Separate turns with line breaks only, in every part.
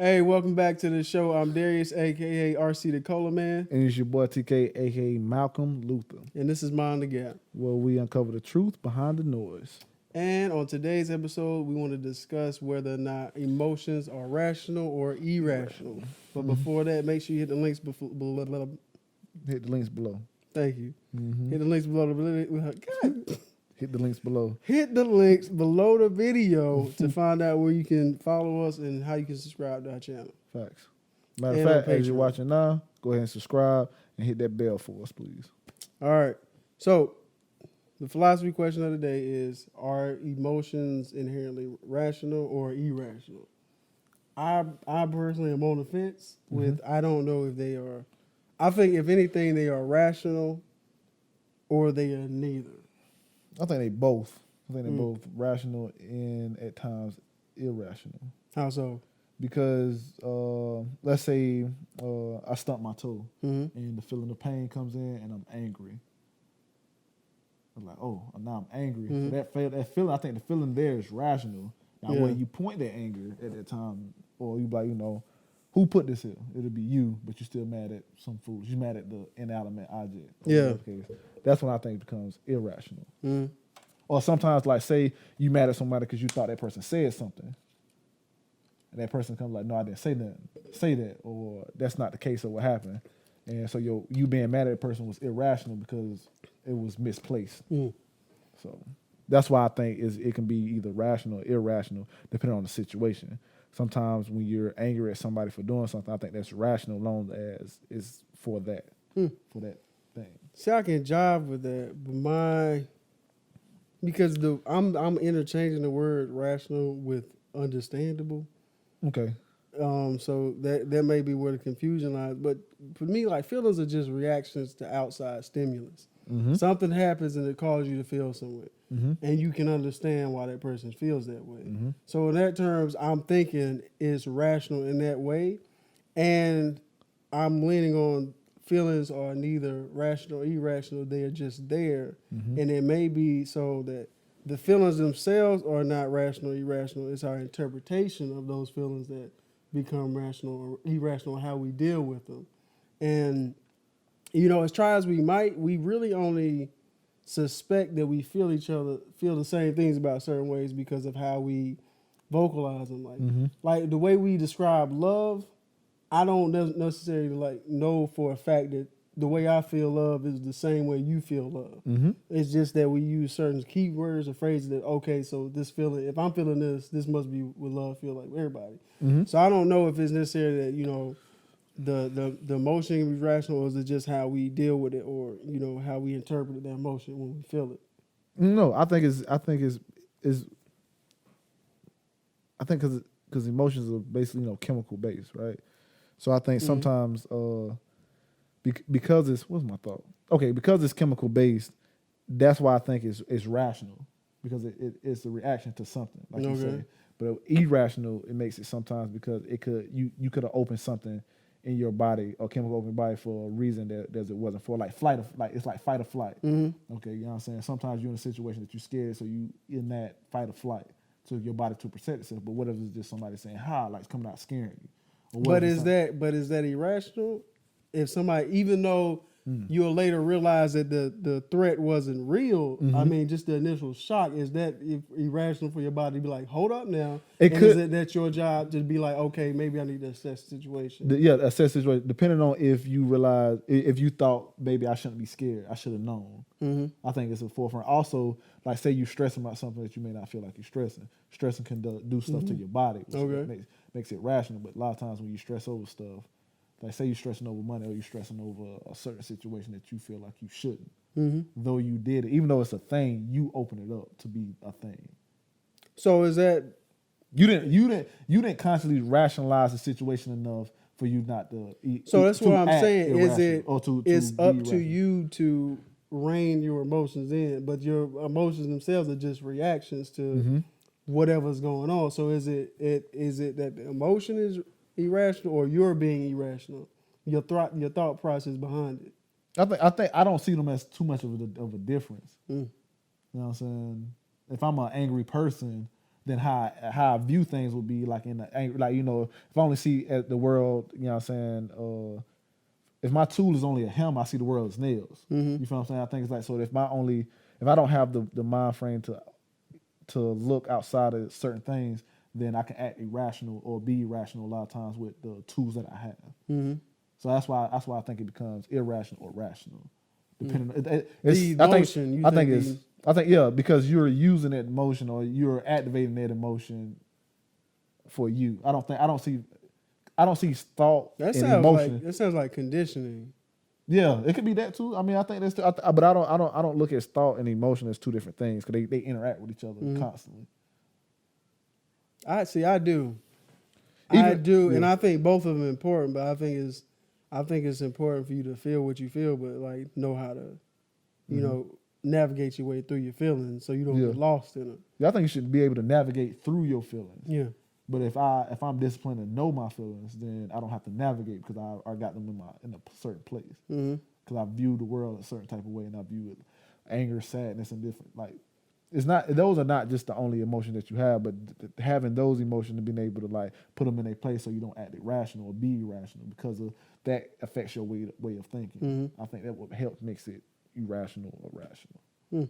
Hey, welcome back to the show. I'm Darius, aka RC the Cola Man.
And it's your boy TK, aka Malcolm Luther.
And this is Mind the Gap,
where we uncover the truth behind the noise.
And on today's episode, we want to discuss whether or not emotions are rational or irrational. But before that, make sure you hit the links below.
Hit the links below.
Thank you. Hit the links below. God.
Hit the links below.
Hit the links below the video to find out where you can follow us and how you can subscribe to our channel.
Facts. Matter of fact, as you're watching now, go ahead and subscribe and hit that bell for us, please.
All right. So, the philosophy question of the day is, are emotions inherently rational or irrational? I personally am on the fence with, I don't know if they are. I think, if anything, they are rational or they are neither.
I think they both. I think they're both rational and at times irrational.
How so?
Because let's say I stump my toe and the feeling of pain comes in and I'm angry. I'm like, oh, now I'm angry. So that feeling, I think the feeling there is rational. Now, when you point that anger at that time, or you like, who put this here? It'll be you, but you're still mad at some fools. You're mad at the inanimate object.
Yeah.
That's when I think it becomes irrational. Or sometimes, like, say you mad at somebody because you thought that person said something. And that person comes like, no, I didn't say nothing. Say that. Or that's not the case of what happened. And so you being mad at a person was irrational because it was misplaced. So that's why I think it can be either rational or irrational depending on the situation. Sometimes when you're angry at somebody for doing something, I think that's rational, long as it's for that thing.
See, I can jive with that, but because I'm interchanging the word rational with understandable.
Okay.
So that may be where the confusion lies. But for me, like, feelings are just reactions to outside stimulus. Something happens and it causes you to feel some way. And you can understand why that person feels that way. So in that terms, I'm thinking it's rational in that way. And I'm leaning on feelings are neither rational or irrational. They are just there. And it may be so that the feelings themselves are not rational or irrational. It's our interpretation of those feelings that become rational or irrational, how we deal with them. And, as try as we might, we really only suspect that we feel the same things about certain ways because of how we vocalize them. Like the way we describe love, I don't necessarily know for a fact that the way I feel love is the same way you feel love. It's just that we use certain keywords or phrases that, okay, so this feeling, if I'm feeling this must be what love feel like with everybody. So I don't know if it's necessarily that, the emotion is rational, or is it just how we deal with it, or, how we interpret that emotion when we feel it?
No, I think because emotions are basically, chemical based, right? So I think sometimes because it's, what's my thought? Okay, because it's chemical based, that's why I think it's rational, because it's a reaction to something, like you say. But irrational, it makes it sometimes because you could have opened something in your body, or chemical open body, for a reason that it wasn't for, like it's like fight or flight. Okay, you know what I'm saying? Sometimes you're in a situation that you're scared, so you in that fight or flight to your body to protect itself. But what if it's just somebody saying "ha," like it's coming out scaring you?
But is that irrational? If somebody, even though you'll later realize that the threat wasn't real, I mean, just the initial shock, is that irrational for your body to be like, hold up now? Is it that your job to be like, okay, maybe I need to assess the situation?
Assess the situation, depending on if you realize, if you thought, maybe I shouldn't be scared, I should have known. I think it's a forefront. Also, like, say you're stressing about something that you may not feel like you're stressing. Stressing can do stuff to your body, which makes it rational. But a lot of times when you stress over stuff, like, say you're stressing over money, or you're stressing over a certain situation that you feel like you shouldn't. Though you did it, even though it's a thing, you open it up to be a thing.
So is that
you didn't constantly rationalize the situation enough for you not to eat.
So that's what I'm saying. It's up to you to rein your emotions in, but your emotions themselves are just reactions to whatever's going on. So is it that the emotion is irrational, or you're being irrational? Your thought process behind it.
I think I don't see them as too much of a difference. You know what I'm saying? If I'm an angry person, than how I view things would be like in the anger. Like, if I only see the world, you know what I'm saying, if my tool is only a hammer, I see the world as nails.
Mm-hmm.
You feel what I'm saying? I think it's like, so if I don't have the mind frame to look outside of certain things, then I can act irrational or be irrational a lot of times with the tools that I have.
Mm-hmm.
So that's why I think it becomes irrational or rational, depending. I think because you're using that emotion or you're activating that emotion for you. I don't see thought and emotion.
That sounds like conditioning.
Yeah, it could be that too. I mean, I think that's, but I don't look at thought and emotion as two different things because they interact with each other constantly.
I do, and I think both of them are important. But I think it's important for you to feel what you feel, but like know how to, navigate your way through your feelings so you don't get lost in it.
Yeah, I think you should be able to navigate through your feelings.
Yeah.
But if I'm disciplined and know my feelings, then I don't have to navigate because I got them in a certain place. Because I view the world a certain type of way, and I view it anger, sadness, and different. Like, those are not just the only emotion that you have, but having those emotions and being able to like put them in their place so you don't act irrational or be irrational because of that affects your way of thinking. I think that would help makes it irrational or rational.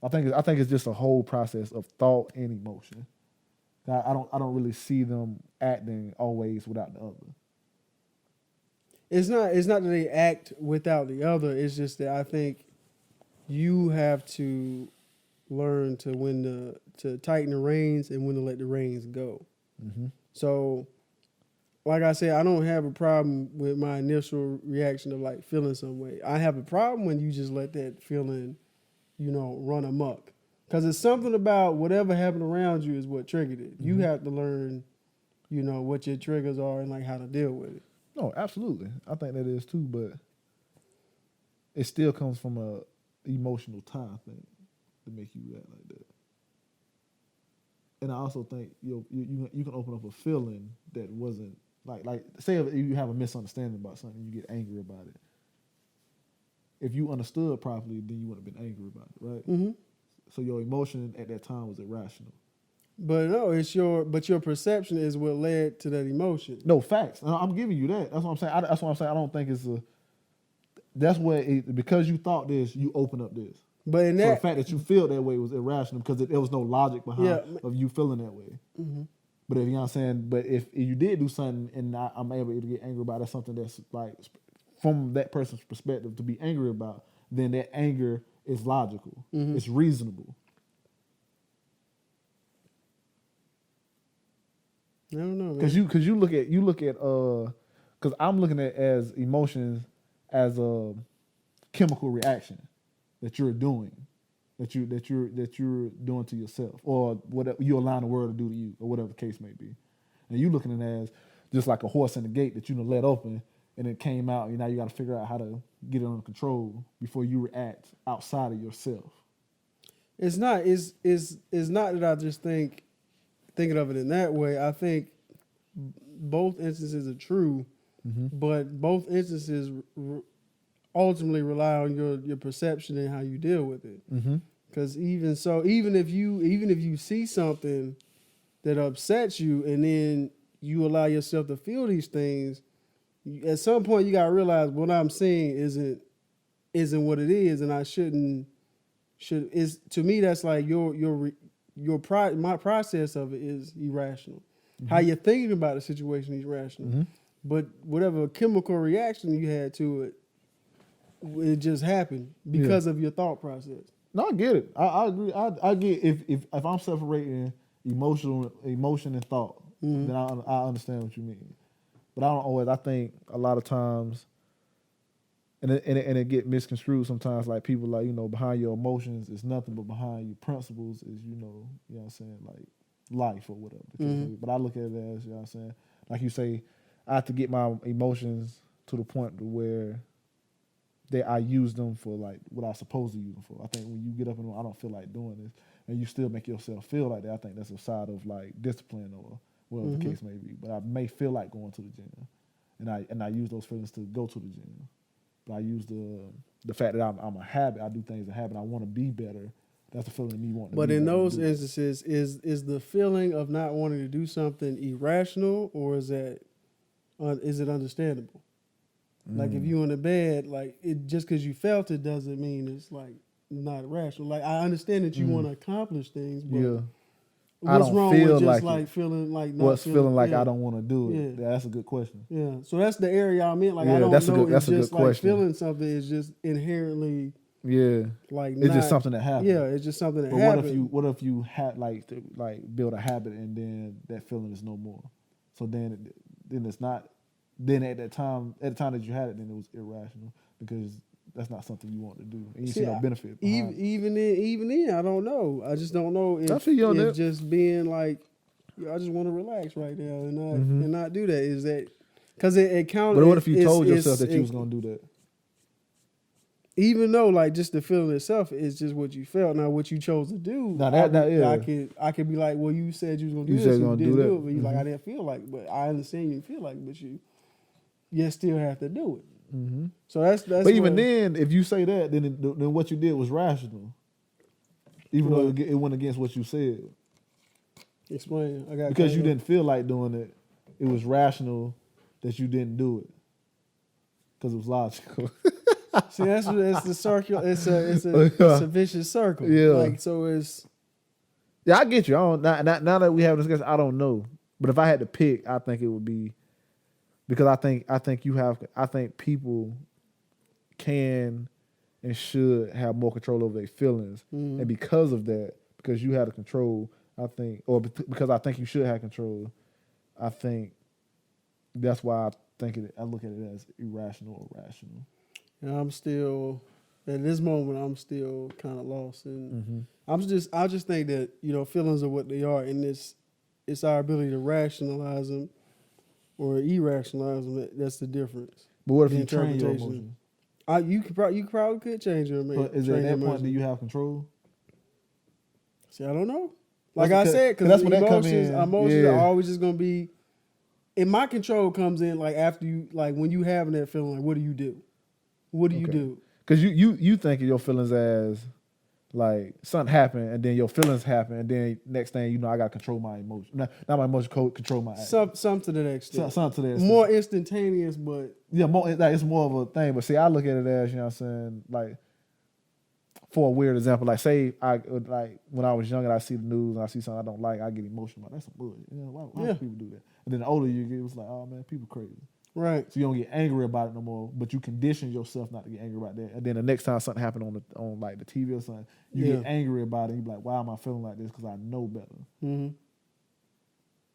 I think it's just a whole process of thought and emotion. I don't really see them acting always without the other.
It's not that they act without the other. It's just that I think you have to learn to when to tighten the reins and when to let the reins go. So, like I said, I don't have a problem with my initial reaction of like feeling some way. I have a problem when you just let that feeling, run amok. Because it's something about whatever happened around you is what triggered it. You have to learn, what your triggers are and like how to deal with it.
No, absolutely. I think that is too, but it still comes from a emotional tie, I think, to make you act like that. And I also think you can open up a feeling that wasn't like say if you have a misunderstanding about something, you get angry about it. If you understood properly, then you wouldn't have been angry about it, right? Mm-hmm. So your emotion at that time was irrational.
But no, but your perception is what led to that emotion.
No, facts. I'm giving you that. That's what I'm saying. That's what I'm saying. I don't think it's that's where because you thought this, you open up this.
But in
the fact that you feel that way was irrational because there was no logic behind of you feeling that way. Mm-hmm. But if you know what I'm saying, but if you did do something and I'm able to get angry about it, something that's like from that person's perspective to be angry about, then that anger is logical. Mm-hmm. It's reasonable.
I don't know,
because you look at because I'm looking at as emotions as a chemical reaction that you're doing, that you're doing to yourself, or whatever you allowing the world to do to you, or whatever the case may be, and you looking at it as just like a horse in the gate that you let open and it came out. Now you got to figure out how to get it under control before you react outside of yourself.
It's not that I just thinking of it in that way. I think both instances are true, but both instances ultimately rely on your perception and how you deal with it. Because even if you see something that upsets you and then you allow yourself to feel these things, at some point you gotta realize what I'm seeing isn't what it is, and I shouldn't. To me, that's like my process of it is irrational. How you're thinking about the situation is irrational. But whatever chemical reaction you had to it, it just happened because of your thought process.
No, I get it. I agree. I get if I'm separating emotion and thought, then I understand what you mean. But I don't always. I think a lot of times, and it get misconstrued sometimes. Like people behind your emotions is nothing, but behind your principles is you know what I'm saying, like life or whatever. But I look at it as what I'm saying, like you say, I have to get my emotions to the point to where I use them for like what I'm supposed to use them for. I think when you get up and I don't feel like doing this, and you still make yourself feel like that, I think that's a side of like discipline or whatever the case may be. But I may feel like going to the gym, and I use those feelings to go to the gym. But I use the fact that I'm a habit. I do things in habit. I want to be better. That's the feeling of me wanting.
But
to
in
do
those
it.
instances, is the feeling of not wanting to do something irrational, or is it understandable? Like if you in the bed, like it just because you felt it doesn't mean it's like not rational. Like I understand that you want to accomplish things, but
yeah.
what's
don't
wrong
feel
with just
like
like feeling like not
What's feeling like
yeah.
I don't want to do it?
Yeah.
Yeah, that's a good question.
Yeah, so that's the area I'm in. Like
Yeah,
I don't
that's a
know
good- that's
if
a
just
good
like
question.
feeling something is just inherently
Yeah,
like
it's
not,
just something that happens.
Yeah, it's just something that
But
happened.
what if you had build a habit and then that feeling is no more? So then it's not. Then at the time that you had it, then it was irrational because that's not something you want to do, and you see no benefit.
Even then, I don't know. I just don't know
I feel you on
if
that.
just being like, I just want to relax right now and not
Mhm.
and not do that. Is that because it counted?
But what if you told
it's-
yourself that you
it-
was gonna do that?
Even though like just the feeling itself is just what you felt. Now what you chose to do, I could be like, well, you said you was gonna do
You
this,
said
and
you
you
gonna
didn't
do
do
that.
it, but you like I didn't feel like. But I understand you feel like, but you still have to do it.
Mm-hmm.
So that's.
But even then, if you say that, then what you did was rational, even though it went against what you said.
Explain. I got
Because you didn't feel like doing it, it was rational that you didn't do it because it was logical.
See, that's the circle. It's a vicious circle.
Yeah.
Like so, it's
Yeah, I get you. I don't, now that we have a discussion, I don't know. But if I had to pick, I think it would be because I think people can and should have more control over their feelings, and because of that, because you have the control, I think, or because I think you should have control, I think that's why I look at it as irrational or rational.
and I'm still at this moment. I'm still kind of lost, and I just think that feelings are what they are, and it's our ability to rationalize them or irrationalize them. That's the difference.
But what if
The
you train your
interpretation.
emotions?
You probably could change your
But is at that point do you have control?
See, I don't know. Like
That's
I said, because
that's when that come
emotions
in.
are always just gonna be. And my control comes in like after you, like when you having that feeling. Like, what do you do? What do you do?
Because you think of your feelings as like something happened and then your feelings happen and then next thing you know I got to control my emotion. Not my emotion, control my action.
Some to that extent.
Some to that extent.
More instantaneous, but
Yeah, it's more of a thing. But see, I look at it as, you know what I'm saying, like, for a weird example, like say when I was young and I see the news and I see something I don't like, I get emotional. That's some bullshit. Why do people do that? And then the older you get, it's like, oh man, people crazy.
right.
So you don't get angry about it no more, but you condition yourself not to get angry about that. And then the next time something happened on like the TV or something, you get angry about it. You be like, why am I feeling like this? Because I know better.
Mm-hmm.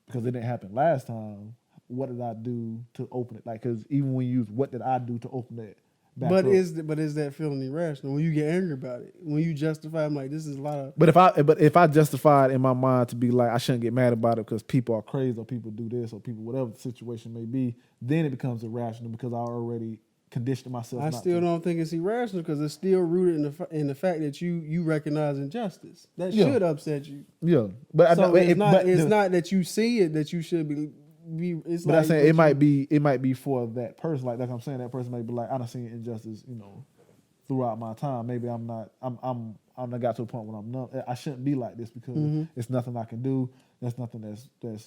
Because it didn't happen last time. What did I do to open it? Like, because even when you use what did I do to open that back
But
up?
is that feeling irrational when you get angry about it? When you justify, I'm like, this is a lot of.
But if I justify it in my mind to be like I shouldn't get mad about it because people are crazy or people do this or people whatever the situation may be, then it becomes irrational because I already conditioned myself.
I still don't think it's irrational because it's still rooted in the fact that you recognize injustice. That should upset you.
Yeah, but
So it's not that you see it that you should be. It's
But
like
I'm saying it might be for that person. Like I'm saying, that person may be like, I done seen injustice, throughout my time. Maybe I'm not got to a point when I'm not. I shouldn't be like this because it's nothing I can do. There's nothing that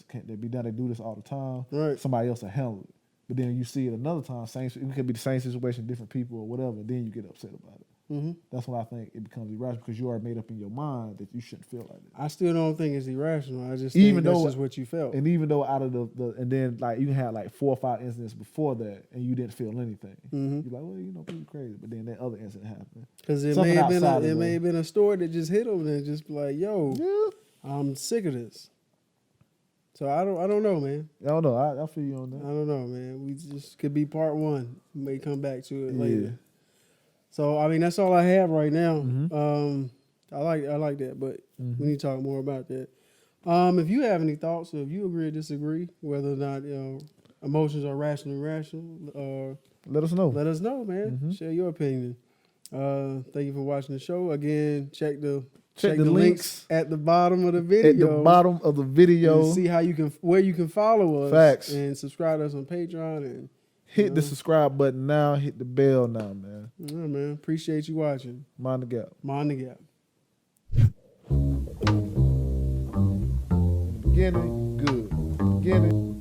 can be done. They do this all the time.
Right.
Somebody else will handle it. But then you see it another time. It could be the same situation, different people or whatever. Then you get upset about it.
Mm-hmm.
That's when I think it becomes irrational because you already made up in your mind that you shouldn't feel like this.
I still don't think it's irrational. I just think that's just what you felt.
And even though out of the and then like you had like 4 or 5 incidents before that and you didn't feel anything.
Mm-hmm.
You're like, well, people crazy. But then that other incident happened.
Because it may have been a story that just hit them and just be like, yo, I'm sick of this. So I don't know, man.
I don't know. I feel you on that.
I don't know, man. We just could be part one. We may come back to it later. So I mean, that's all I have right now.
Mm-hmm.
I like that, but we need to talk more about that. If you have any thoughts, or if you agree or disagree, whether or not emotions are rational or irrational,
let us know.
Let us know, man.
Mm-hmm.
Share your opinion. Thank you for watching the show. Again, check the
links
at the bottom of the video.
At the bottom of the video.
To see where you can follow us.
Facts.
And subscribe to us on Patreon and
hit the subscribe button now. Hit the bell now, man.
Yeah, man. Appreciate you watching.
Mind the gap.
Mind the gap.
Getting it? Good. Getting it?